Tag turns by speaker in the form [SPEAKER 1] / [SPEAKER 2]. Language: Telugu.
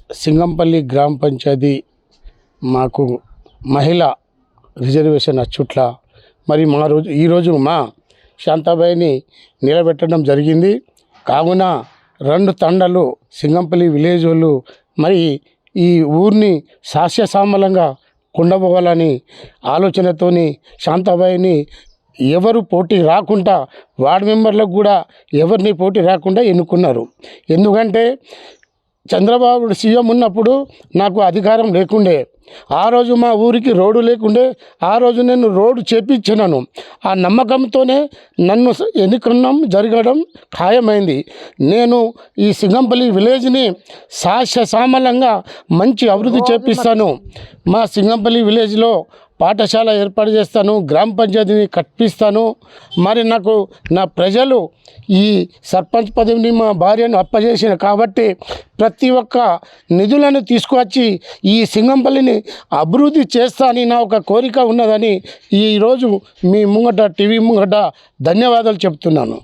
[SPEAKER 1] సింగంపల్లి గ్రామ పంచాయతీ మాకు మహిళా రిజర్వేషన్ అచ్చుట్ల మరి ఈరోజు మా శాంతాబాయిని నిలబెట్టడం జరిగింది. కావున 2 తండాలు సింగంపల్లి విలేజ్ వాళ్ళు మరి ఈ ఊరిని సాస్యసామలంగా కొండపోవాలని ఆలోచనతోని శాంతాబాయిని ఎవరు పోటీ రాకుండా వార్డు మెంబర్లకు కూడా ఎవరిని పోటీ రాకుండా ఎన్నుకున్నారు. ఎందుకంటే చంద్రబాబు సీఎం ఉన్నప్పుడు నాకు అధికారం లేకుండే, ఆ రోజు మా ఊరికి రోడ్డు లేకుండే, ఆ రోజు నేను రోడ్డు చేపించినాను. ఆ నమ్మకంతోనే నన్ను ఎన్నుకోవడం జరగడం ఖాయమైంది. నేను ఈ సింగంపల్లి విలేజ్ని సామలంగా మంచి అభివృద్ధి చేపిస్తాను. మా సింగంపల్లి విలేజ్లో పాఠశాల ఏర్పాటు చేస్తాను, గ్రామ పంచాయతీని కట్టిస్తాను. మరి నాకు నా ప్రజలు ఈ సర్పంచ్ పదవిని మా భార్యను అప్పజేసిన కాబట్టి ప్రతి ఒక్క నిధులను తీసుకువచ్చి ఈ సింగంపల్లిని అభివృద్ధి చేస్తా అని నా ఒక కోరిక ఉన్నదని ఈరోజు మీ ముంగట టీవీ ముంగట ధన్యవాదాలు చెప్తున్నాను.